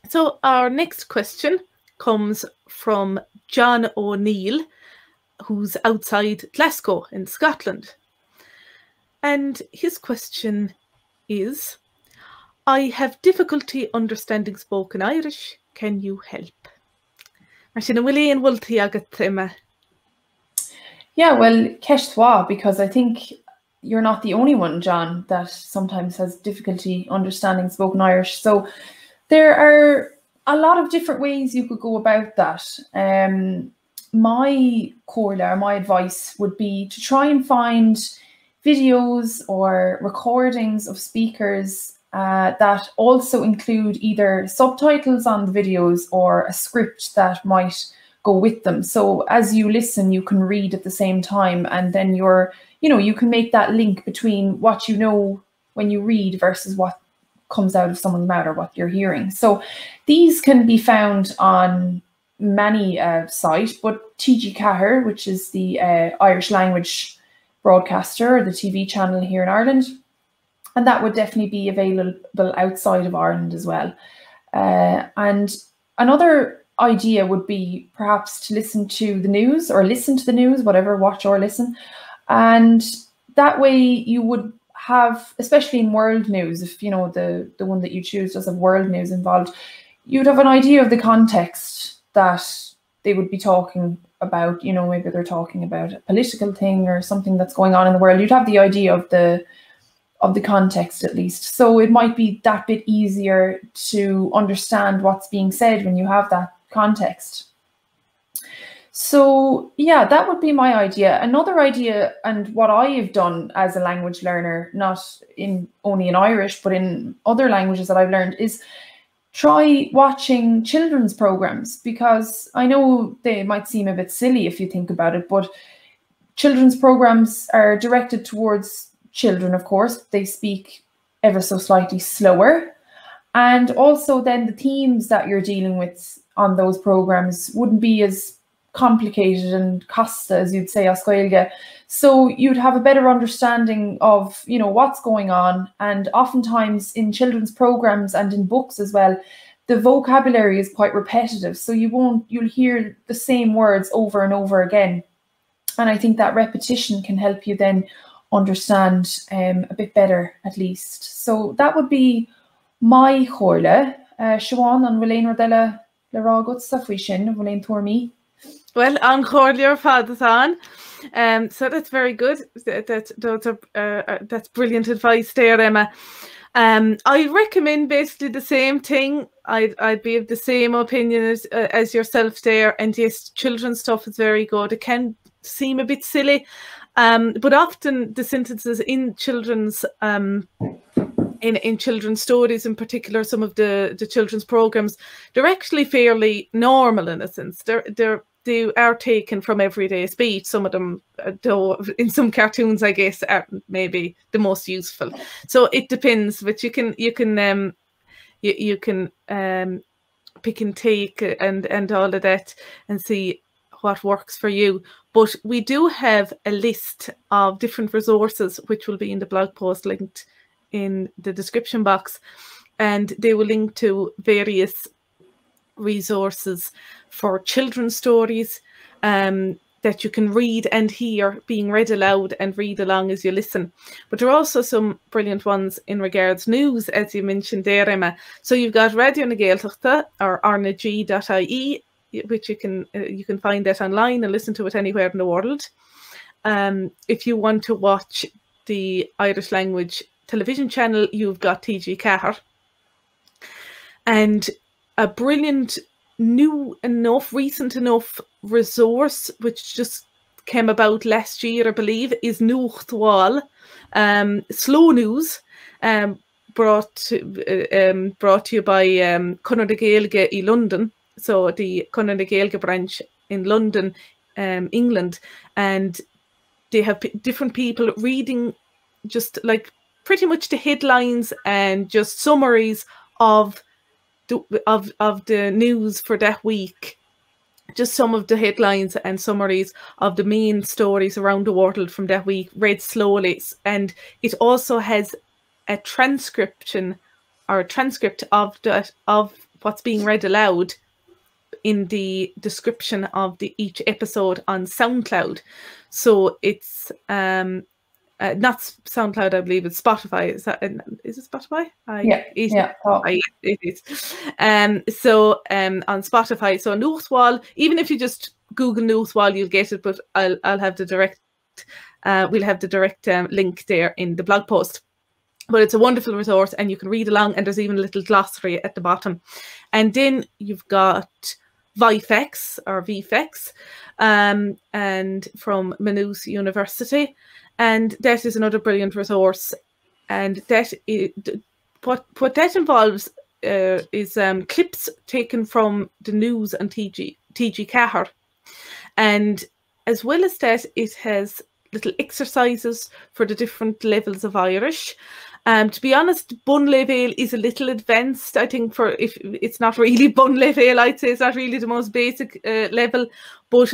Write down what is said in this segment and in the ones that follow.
So our next question comes from John O'Neill, who's outside Glasgow in Scotland. And his question is, I have difficulty understanding spoken Irish. Can you help? Yeah, well, Kesh, because I think you're not the only one, John, that sometimes has difficulty understanding spoken Irish. So there are a lot of different ways you could go about that. My corla, my advice would be to try and find videos or recordings of speakers that also include either subtitles on the videos or a script that might go with them. So as you listen, you can read at the same time, and then you can make that link between what you know when you read versus what comes out of someone's mouth or what you're hearing. So these can be found on many sites, but TG Cahir, which is the Irish language broadcaster, the TV channel here in Ireland, and that would definitely be available outside of Ireland as well. And another idea would be perhaps to listen to the news, whatever, watch or listen. And that way you would have, especially in world news, if you know the one that you choose does have world news involved, you'd have an idea of the context that they would be talking about. You know, maybe they're talking about a political thing or something that's going on in the world. You'd have the idea of the context at least. So it might be that bit easier to understand what's being said when you have that context. So yeah, that would be my idea. Another idea, and what I have done as a language learner, not only in Irish, but in other languages that I've learned, is try watching children's programs, because I know they might seem a bit silly if you think about it, but children's programs are directed towards children, of course. They speak ever so slightly slower. And also then the themes that you're dealing with on those programs wouldn't be as complicated and costa, as you'd say, as Gaeilge. So you'd have a better understanding of, you know, what's going on. And oftentimes in children's programs and in books as well, the vocabulary is quite repetitive. So you'll hear the same words over and over again. And I think that repetition can help you then understand a bit better, at least. So that would be my chorle. Siobhan, an bhfuil rodella le rá gutsa faoi sin, bhfuil tuairmí. Well, an chorle fadas an. So that's very good. That's brilliant advice there, Emma. I recommend basically the same thing. I'd be of the same opinion as yourself there. And yes, children's stuff is very good. It can seem a bit silly, but often the sentences in children's in children's stories, in particular, some of the children's programs, they're actually fairly normal in a sense. They are taken from everyday speech. Some of them, though, in some cartoons, I guess, are maybe the most useful. So it depends, but you can pick and take and all of that and see what works for you. But we do have a list of different resources which will be in the blog post linked in the description box, and they will link to various resources for children's stories that you can read and hear being read aloud and read along as you listen. But there are also some brilliant ones in regards news, as you mentioned there, Emma. So you've got Radio na Gaeltachta or rnag.ie, which you can find that online and listen to it anywhere in the world. If you want to watch the Irish language television channel, you've got TG Cahir. And a brilliant, recent enough resource, which just came about last year, I believe, is Nuchtwal, slow news, brought to you by Conor de Gaeilge in London, so the Conor de Gaeilge branch in London, England, and they have different people reading just like pretty much the headlines and just summaries of the news for that week just some of the headlines and summaries of the main stories around the world from that week, read slowly. And it also has a transcription or a transcript of what's being read aloud in the description of each episode on SoundCloud. So it's not SoundCloud, I believe it's Spotify. Is it Spotify? Yeah. It is. So on Spotify, so Newswall, even if you just Google Newswall, you'll get it, but I'll have the direct we'll have the direct link there in the blog post. But it's a wonderful resource, and you can read along, and there's even a little glossary at the bottom. And then you've got VFX or VFX, and from Maynooth University, and that is another brilliant resource. And that what that involves is clips taken from the news and TG Cahir, and as well as that, it has little exercises for the different levels of Irish. To be honest, Bun Level is a little advanced, I think, for if it's not really Bun Level, I'd say it's not really the most basic level, but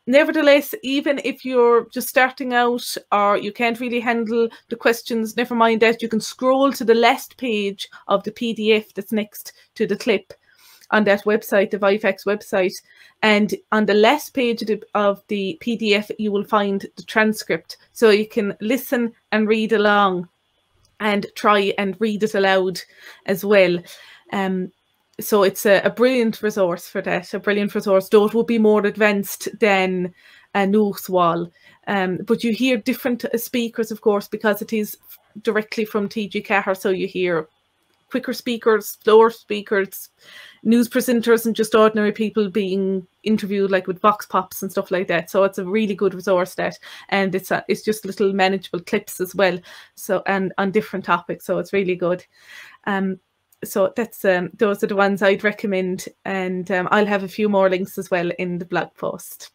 nevertheless, even if you're just starting out or you can't really handle the questions, never mind that, you can scroll to the last page of the PDF that's next to the clip on that website, the VFX website. And on the last page of the PDF, you will find the transcript. So you can listen and read along and try and read it aloud as well. So it's a brilliant resource for that, a brilliant resource, though it would be more advanced than a Newswall. But you hear different speakers, of course, because it is directly from TG Cahir. So you hear quicker speakers, slower speakers, news presenters, and just ordinary people being interviewed, like with vox pops and stuff like that. So it's a really good resource, that, and it's just little manageable clips as well. So, and on different topics, so it's really good. So that's those are the ones I'd recommend, and I'll have a few more links as well in the blog post.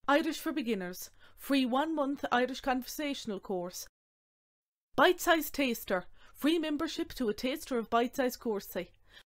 Irish for Beginners, free 1-month Irish conversational course. Bitesize Taster, free membership to a Taster of Bitesize course site.